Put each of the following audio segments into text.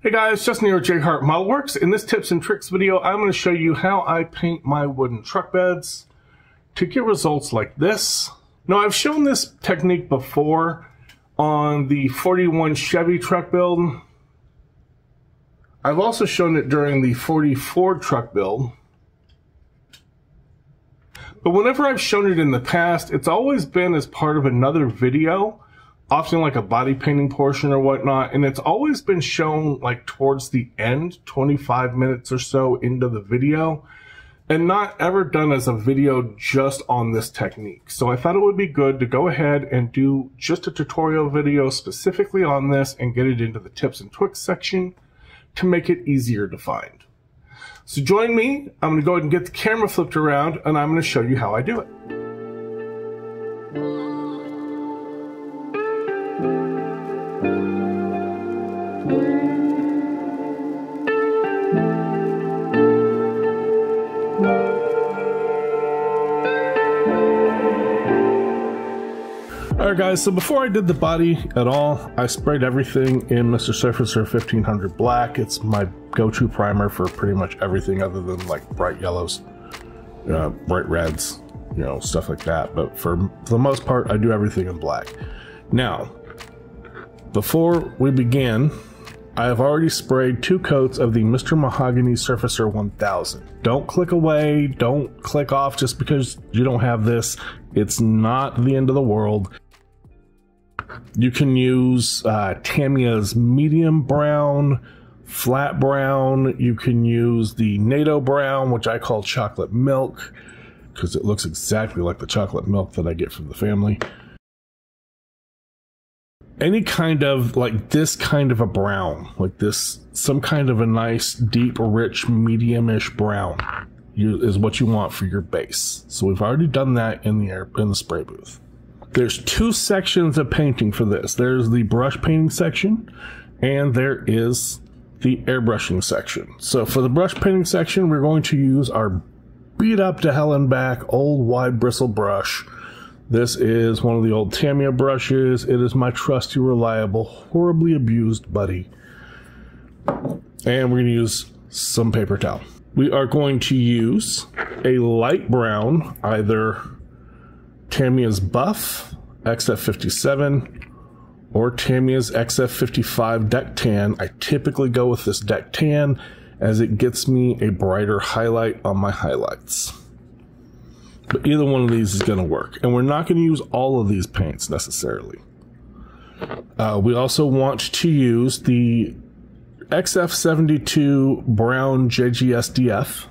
Hey guys, Justin here with J Hart Modelworks. In this tips and tricks video, I'm going to show you how I paint my wooden truck beds to get results like this. Now, I've shown this technique before on the 41 Chevy truck build. I've also shown it during the 40 Ford truck build. But whenever I've shown it in the past, it's always been as part of another video, often like a body painting portion or whatnot, and it's always been shown like towards the end, 25 minutes or so into the video, and not ever done as a video just on this technique. So I thought it would be good to go ahead and do just a tutorial video specifically on this and get it into the tips and tricks section to make it easier to find. So join me. I'm going to go ahead and get the camera flipped around, and I'm going to show you how I do it. Alright guys, so before I did the body at all, I sprayed everything in Mr. Surfacer 1500 Black. It's my go-to primer for pretty much everything other than like bright yellows, bright reds, you know, stuff like that. But for the most part, I do everything in black. Now, before we begin, I have already sprayed 2 coats of the Mr. Mahogany Surfacer 1000. Don't click away, don't click off just because you don't have this. It's not the end of the world. You can use Tamiya's medium brown, flat brown. You can use the NATO brown, which I call chocolate milk, because it looks exactly like the chocolate milk that I get from the family. Any kind of, like this kind of a brown, like this, some kind of a nice, deep, rich, medium-ish brown is what you want for your base. So we've already done that in the spray booth. There's 2 sections of painting for this. There's the brush painting section, and there is the airbrushing section. So for the brush painting section, we're going to use our beat up to hell and back old wide bristle brush. This is one of the old Tamiya brushes. It is my trusty, reliable, horribly abused buddy. And we're going to use some paper towel. We are going to use a light brown, either Tamiya's Buff XF57 or Tamiya's XF55 Deck Tan. I typically go with this Deck Tan as it gets me a brighter highlight on my highlights. But either one of these is going to work. And we're not going to use all of these paints necessarily. We also want to use the XF72 Brown JGSDF.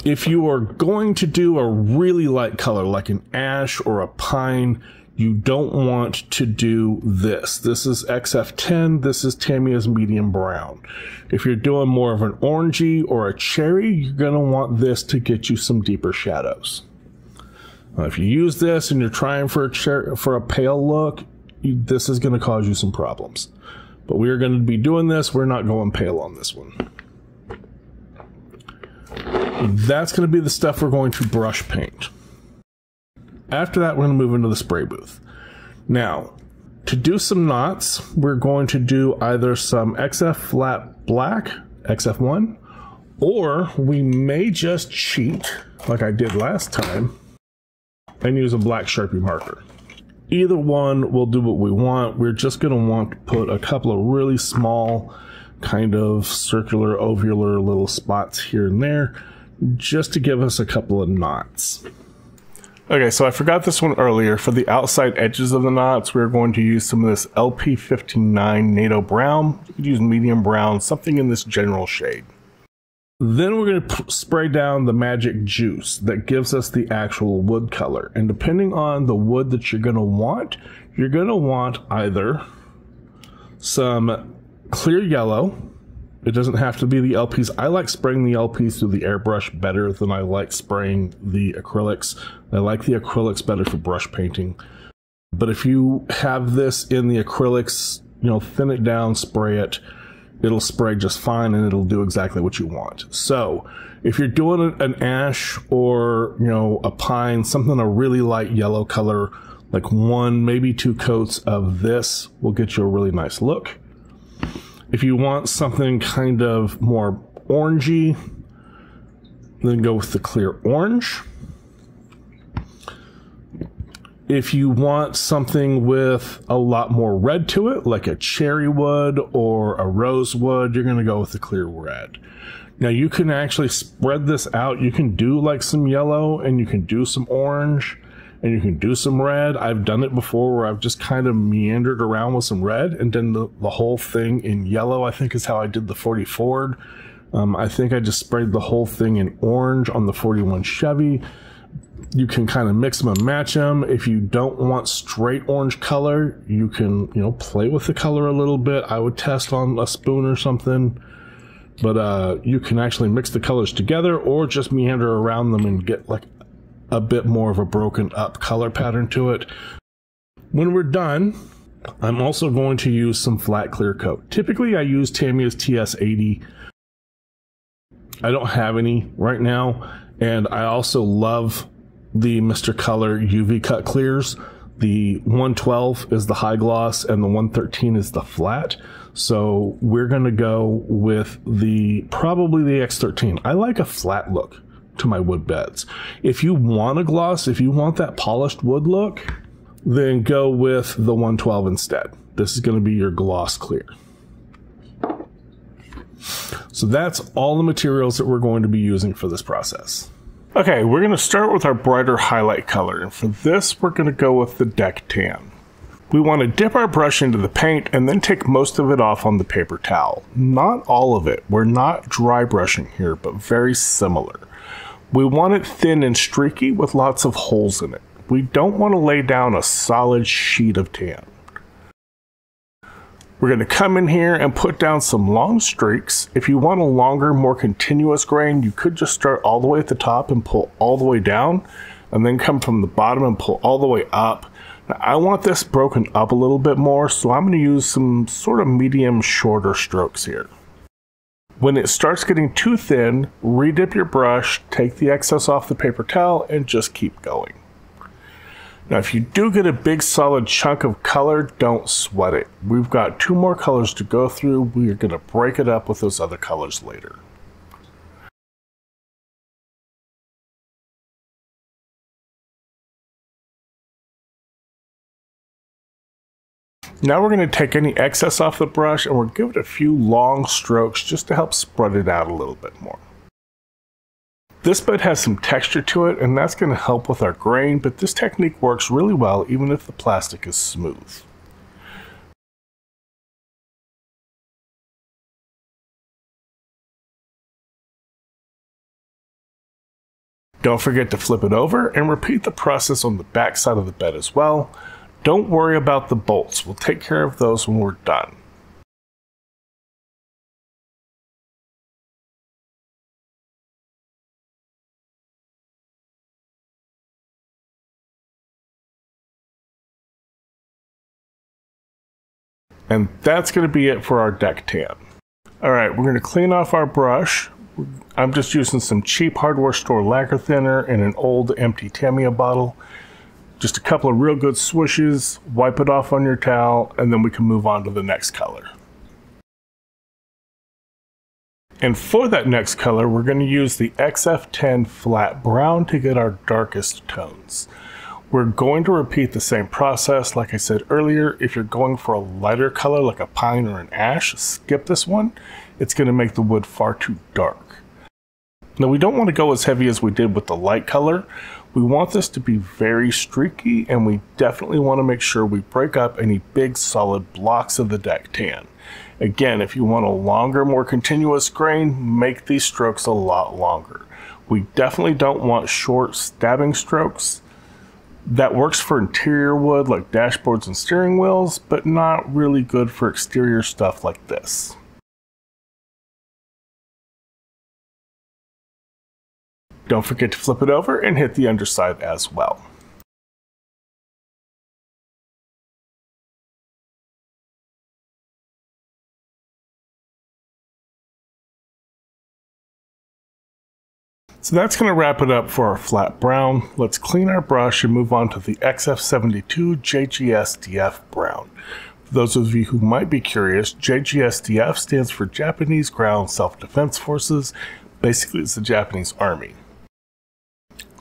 If you are going to do a really light color like an ash or a pine, you don't want to do this. This is XF10, this is Tamiya's medium brown. If you're doing more of an orangey or a cherry, you're gonna want this to get you some deeper shadows. If you use this and you're trying for a pale look, this is gonna cause you some problems. But we are gonna be doing this, we're not going pale on this one. That's gonna be the stuff we're going to brush paint. After that, we're going to move into the spray booth. Now, to do some knots, we're going to do either some XF flat black, XF1, or we may just cheat, like I did last time, and use a black Sharpie marker. Either one will do what we want. We're just going to want to put a couple of really small, kind of circular, ovular little spots here and there, just to give us a couple of knots. Okay, so I forgot this one earlier. For the outside edges of the knots, we're going to use some of this LP59 NATO brown. You could use medium brown, something in this general shade. Then we're going to spray down the magic juice that gives us the actual wood color. And depending on the wood that you're going to want either some clear yellow. It doesn't have to be the LPs. I like spraying the LPs through the airbrush better than I like spraying the acrylics. I like the acrylics better for brush painting. But if you have this in the acrylics, you know, thin it down, spray it. It'll spray just fine and it'll do exactly what you want. So if you're doing an ash or, you know, a pine, something a really light yellow color Like 1, maybe 2 coats of this will get you a really nice look. If you want something kind of more orangey, then go with the clear orange. If you want something with a lot more red to it, like a cherry wood or a rose wood, you're going to go with the clear red. Now you can actually spread this out. You can do like some yellow, and you can do some orange, and you can do some red. I've done it before where I've just kind of meandered around with some red and done the whole thing in yellow, I think is how I did the 40 Ford. I think I just sprayed the whole thing in orange on the 41 Chevy. You can kind of mix them and match them. If you don't want straight orange color, you can, play with the color a little bit. I would test on a spoon or something. But you can actually mix the colors together or just meander around them and get like a bit more of a broken up color pattern to it. When we're done, I'm also going to use some flat clear coat. Typically I use Tamiya's TS80. I don't have any right now. And I also love the Mr. Color UV cut clears. The 112 is the high gloss and the 113 is the flat. So we're going to go with probably the X13. I like a flat look to my wood beds. If you want a gloss, if you want that polished wood look, then go with the 112 instead. This is going to be your gloss clear. So that's all the materials that we're going to be using for this process. Okay, we're going to start with our brighter highlight color, and for this we're going to go with the Deck Tan. We want to dip our brush into the paint and then take most of it off on the paper towel. Not all of it. We're not dry brushing here, but very similar. We want it thin and streaky with lots of holes in it. We don't want to lay down a solid sheet of tan. We're going to come in here and put down some long streaks. If you want a longer, more continuous grain, you could just start all the way at the top and pull all the way down, and then come from the bottom and pull all the way up. Now, I want this broken up a little bit more, so I'm going to use some sort of medium, shorter strokes here. When it starts getting too thin, redip your brush, take the excess off the paper towel, and just keep going. Now, if you do get a big solid chunk of color, don't sweat it. We've got 2 more colors to go through. We are going to break it up with those other colors later. Now we're going to take any excess off the brush and we'll give it a few long strokes just to help spread it out a little bit more. This bed has some texture to it, and that's going to help with our grain, but this technique works really well even if the plastic is smooth. Don't forget to flip it over and repeat the process on the back side of the bed as well. Don't worry about the bolts. We'll take care of those when we're done. And that's going to be it for our Deck Tan. Alright, we're going to clean off our brush. I'm just using some cheap hardware store lacquer thinner in an old empty Tamiya bottle. Just a couple of real good swishes, wipe it off on your towel, and then we can move on to the next color. And for that next color, we're going to use the XF10 Flat Brown to get our darkest tones. We're going to repeat the same process. Like I said earlier, if you're going for a lighter color like a pine or an ash, skip this one. It's going to make the wood far too dark. Now we don't want to go as heavy as we did with the light color. We want this to be very streaky, and we definitely want to make sure we break up any big solid blocks of the Deck Tan. Again, if you want a longer, more continuous grain, make these strokes a lot longer. We definitely don't want short stabbing strokes. That works for interior wood like dashboards and steering wheels, but not really good for exterior stuff like this. Don't forget to flip it over and hit the underside as well. So that's going to wrap it up for our flat brown. Let's clean our brush and move on to the XF72 JGSDF brown. For those of you who might be curious, JGSDF stands for Japanese Ground Self-Defense Forces. Basically, it's the Japanese Army.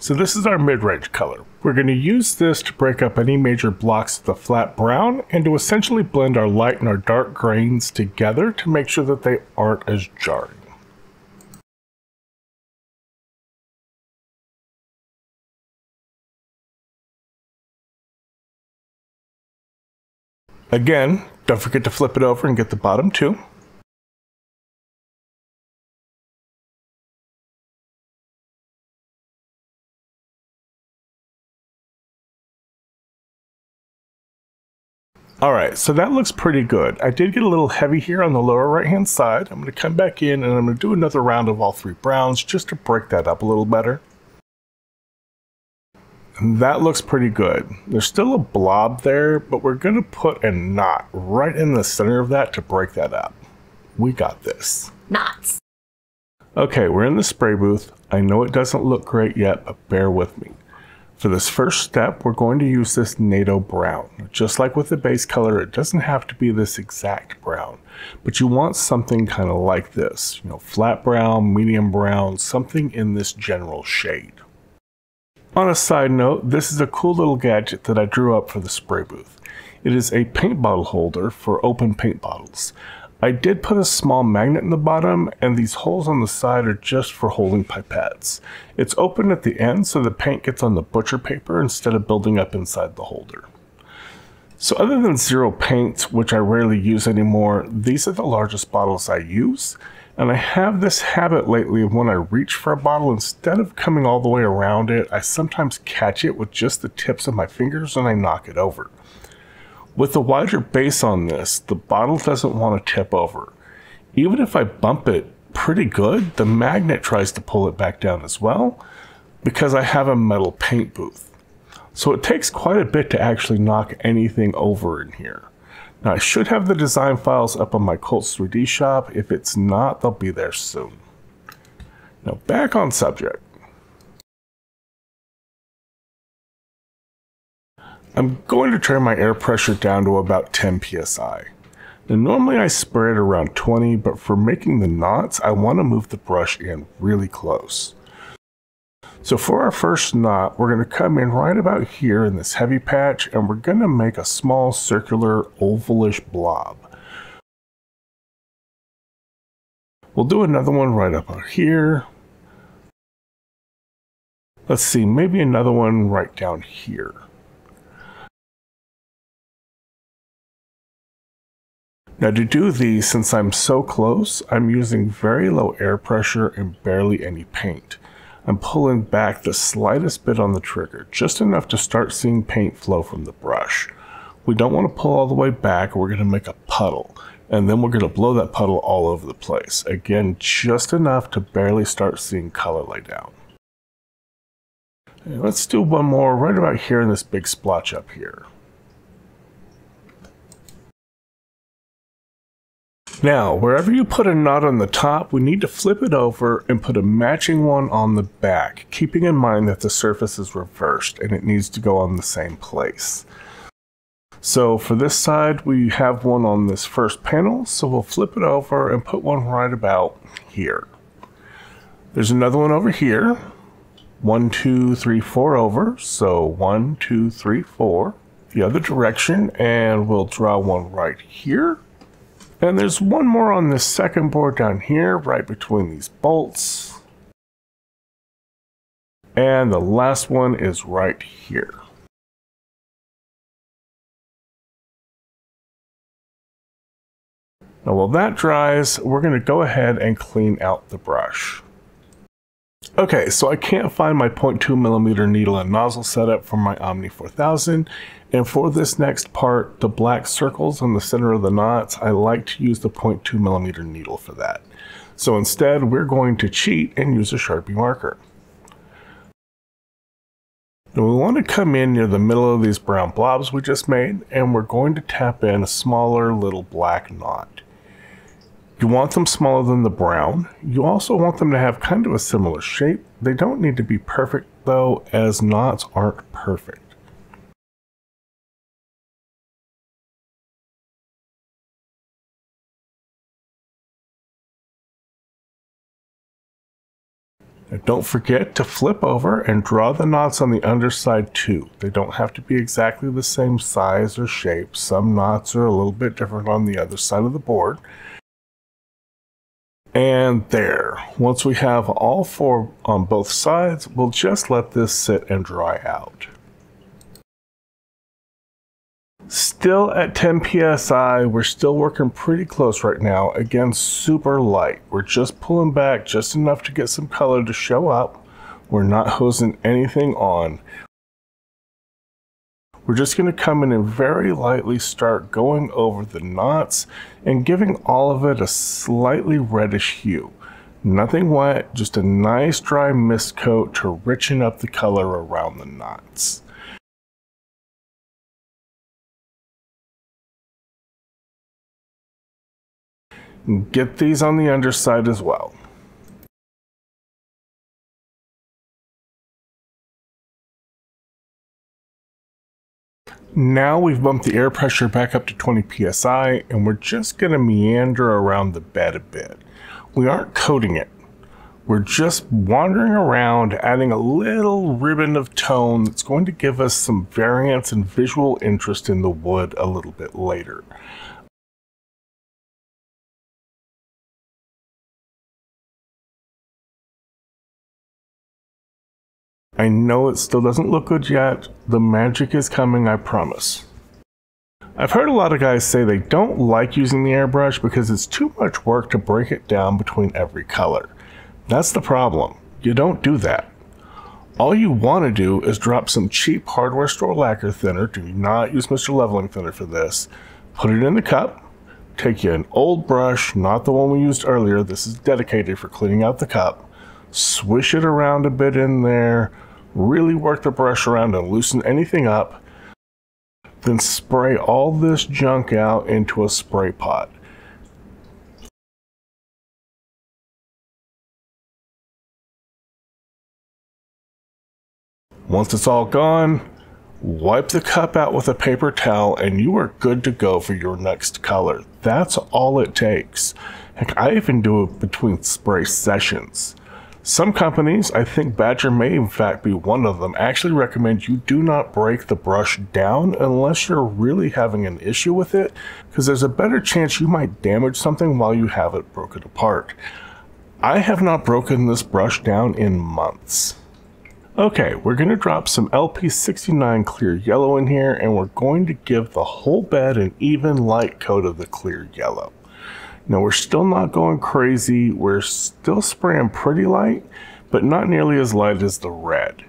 So this is our mid-range color. We're going to use this to break up any major blocks of the flat brown and to essentially blend our light and our dark grains together to make sure that they aren't as jarring. Again, don't forget to flip it over and get the bottom too. Alright, so that looks pretty good. I did get a little heavy here on the lower right hand side. I'm going to come back in and I'm going to do another round of all three browns just to break that up a little better. And that looks pretty good. There's still a blob there, but we're going to put a knot right in the center of that to break that up. We got this. Knots. Okay, we're in the spray booth. I know it doesn't look great yet, but bear with me. For this first step, we're going to use this NATO brown. Just like with the base color, it doesn't have to be this exact brown, but you want something kind of like this, flat brown, medium brown, something in this general shade. On a side note, this is a cool little gadget that I drew up for the spray booth. It is a paint bottle holder for open paint bottles. I did put a small magnet in the bottom, and these holes on the side are just for holding pipettes. It's open at the end so the paint gets on the butcher paper instead of building up inside the holder. So other than zero paints, which I rarely use anymore, these are the largest bottles I use. And I have this habit lately of when I reach for a bottle, instead of coming all the way around it, I sometimes catch it with just the tips of my fingers and I knock it over. With the wider base on this, the bottle doesn't want to tip over. Even if I bump it pretty good, the magnet tries to pull it back down as well, because I have a metal paint booth. So it takes quite a bit to actually knock anything over in here. Now I should have the design files up on my Colts 3D shop. If it's not, they'll be there soon. Now back on subject. I'm going to turn my air pressure down to about 10 psi. Now normally I spray it around 20, but for making the knots, I want to move the brush in really close. So for our first knot, we're going to come in right about here in this heavy patch, and we're going to make a small circular ovalish blob. We'll do another one right about here. Let's see, maybe another one right down here. Now to do these, since I'm so close, I'm using very low air pressure and barely any paint. I'm pulling back the slightest bit on the trigger, just enough to start seeing paint flow from the brush. We don't want to pull all the way back, or we're going to make a puddle, and then we're going to blow that puddle all over the place. Again, just enough to barely start seeing color lay down. And let's do one more right about here in this big splotch up here. Now, wherever you put a knot on the top, we need to flip it over and put a matching one on the back, keeping in mind that the surface is reversed and it needs to go on the same place. So for this side, we have one on this first panel, so we'll flip it over and put one right about here. There's another one over here. 1, 2, 3, 4 over, so 1, 2, 3, 4. The other direction, and we'll draw one right here. And there's one more on this second board down here, right between these bolts. And the last one is right here. Now while that dries, we're going to go ahead and clean out the brush. Okay, so I can't find my 0.2mm needle and nozzle setup for my Omni 4000, and for this next part, the black circles on the center of the knots, I like to use the 0.2mm needle for that. So instead, we're going to cheat and use a Sharpie marker. Now we want to come in near the middle of these brown blobs we just made, and we're going to tap in a smaller little black knot. You want them smaller than the brown. You also want them to have kind of a similar shape. They don't need to be perfect though, as knots aren't perfect. Now don't forget to flip over and draw the knots on the underside too. They don't have to be exactly the same size or shape. Some knots are a little bit different on the other side of the board. And there, once we have all four on both sides, we'll just let this sit and dry out. Still at 10 psi, we're still working pretty close right now. Again, super light. We're just pulling back just enough to get some color to show up. We're not hosing anything on. We're just going to come in and very lightly start going over the knots and giving all of it a slightly reddish hue. Nothing wet, just a nice dry mist coat to richen up the color around the knots. Get these on the underside as well. Now we've bumped the air pressure back up to 20 psi and we're just going to meander around the bed a bit. We aren't coating it. We're just wandering around, adding a little ribbon of tone that's going to give us some variance and visual interest in the wood a little bit later. I know it still doesn't look good yet. The magic is coming, I promise. I've heard a lot of guys say they don't like using the airbrush because it's too much work to break it down between every color. That's the problem. You don't do that. All you want to do is drop some cheap hardware store lacquer thinner. Do not use Mr. Leveling Thinner for this. Put it in the cup. Take you an old brush, not the one we used earlier. This is dedicated for cleaning out the cup. Swish it around a bit in there. Really work the brush around and loosen anything up. Then spray all this junk out into a spray pot. Once it's all gone, wipe the cup out with a paper towel and you are good to go for your next color. That's all it takes. Heck, I even do it between spray sessions. Some companies, I think Badger may in fact be one of them, actually recommend you do not break the brush down unless you're really having an issue with it, because there's a better chance you might damage something while you have it broken apart. I have not broken this brush down in months. Okay, we're going to drop some LP69 clear yellow in here, and we're going to give the whole bed an even light coat of the clear yellow. Now we're still not going crazy, we're still spraying pretty light, but not nearly as light as the red.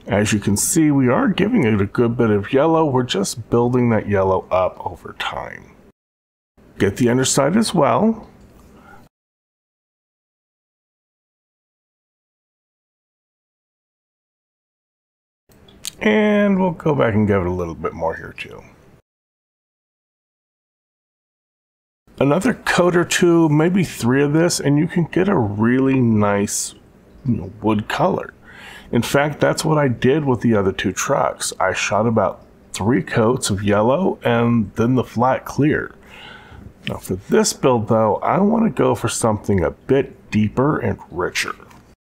As you can see, we are giving it a good bit of yellow, we're just building that yellow up over time. Get the underside as well. And we'll go back and give it a little bit more here too. Another coat or two, maybe 3 of this, and you can get a really nice wood color. In fact, that's what I did with the other 2 trucks. I shot about 3 coats of yellow and then the flat clear. Now for this build though, I want to go for something a bit deeper and richer.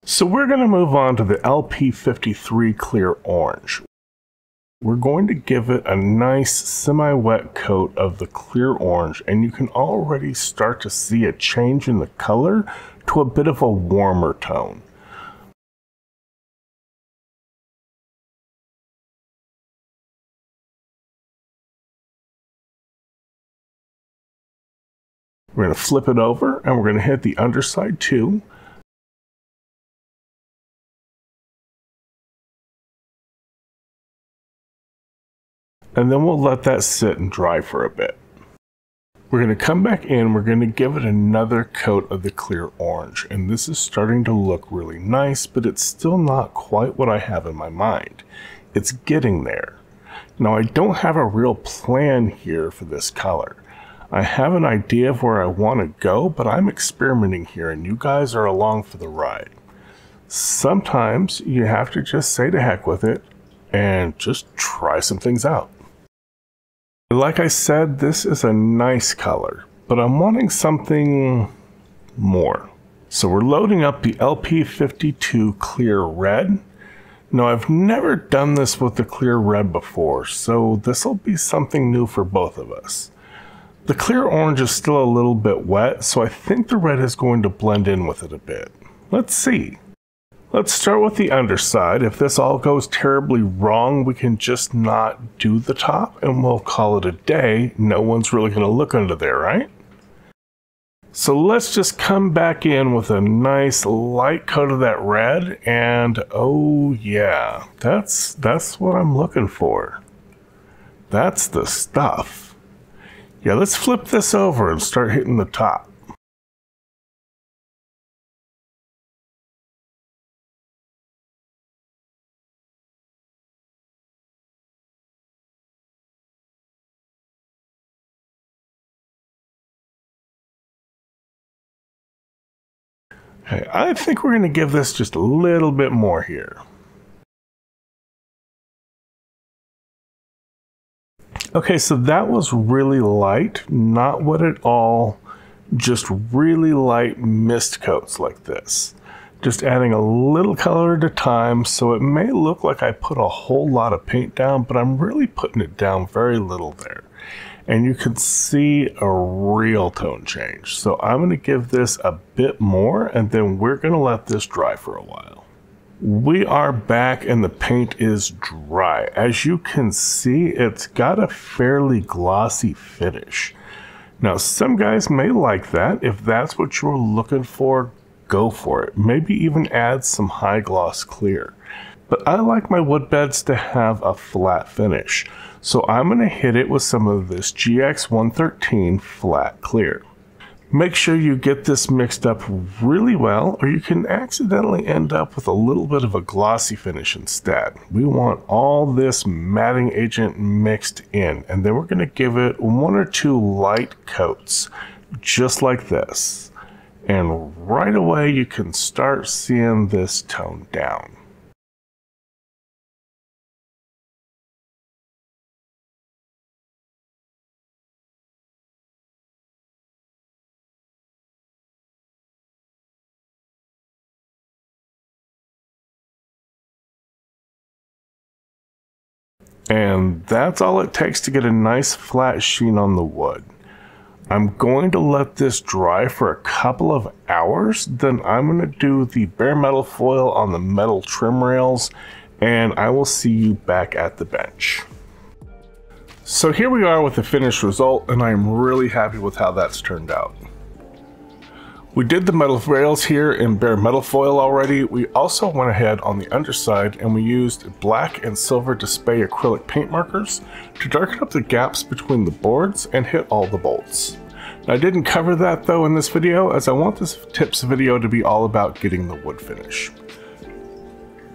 So we're going to move on to the LP53 clear orange. We're going to give it a nice semi-wet coat of the clear orange, and you can already start to see a change in the color to a bit of a warmer tone. We're going to flip it over and we're going to hit the underside too. And then we'll let that sit and dry for a bit. We're going to come back in, we're going to give it another coat of the clear orange, and this is starting to look really nice, but it's still not quite what I have in my mind. It's getting there. Now I don't have a real plan here for this color. I have an idea of where I want to go, but I'm experimenting here and you guys are along for the ride. Sometimes you have to just say to heck with it and just try some things out. Like I said, this is a nice color, but I'm wanting something more. So we're loading up the LP52 Clear Red. Now I've never done this with the Clear Red before, so this will be something new for both of us. The Clear Orange is still a little bit wet, so I think the red is going to blend in with it a bit. Let's see. Let's start with the underside. If this all goes terribly wrong, we can just not do the top and we'll call it a day. No one's really going to look under there, right? So let's just come back in with a nice light coat of that red, and oh yeah, that's what I'm looking for. That's the stuff. Yeah, let's flip this over and start hitting the top. Okay, I think we're going to give this just a little bit more here. Okay, so that was really light, not wet at all, just really light mist coats like this. Just adding a little color at a time, so it may look like I put a whole lot of paint down, but I'm really putting it down very little there. And you can see a real tone change. So I'm going to give this a bit more, and then we're going to let this dry for a while. We are back and the paint is dry. As you can see, it's got a fairly glossy finish. Now, some guys may like that. If that's what you're looking for, go for it. Maybe even add some high gloss clear. But I like my wood beds to have a flat finish. So I'm going to hit it with some of this GX113 flat clear. Make sure you get this mixed up really well, or you can accidentally end up with a little bit of a glossy finish instead. We want all this matting agent mixed in, and then we're going to give it 1 or 2 light coats, just like this. And right away you can start seeing this tone down. And that's all it takes to get a nice flat sheen on the wood. I'm going to let this dry for a couple of hours, then I'm going to do the bare metal foil on the metal trim rails, and I will see you back at the bench. So here we are with the finished result, and I am really happy with how that's turned out. We did the metal rails here in bare metal foil already. We also went ahead on the underside and we used black and silver display acrylic paint markers to darken up the gaps between the boards and hit all the bolts. Now, I didn't cover that though in this video, as I want this tips video to be all about getting the wood finish.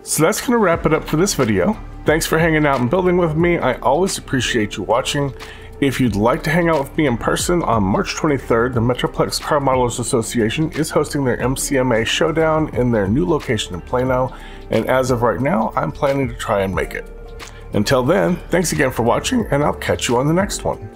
So that's going to wrap it up for this video. Thanks for hanging out and building with me. I always appreciate you watching. If you'd like to hang out with me in person, on March 23rd, the Metroplex Car Modelers Association is hosting their MCMA Showdown in their new location in Plano, and as of right now, I'm planning to try and make it. Until then, thanks again for watching, and I'll catch you on the next one.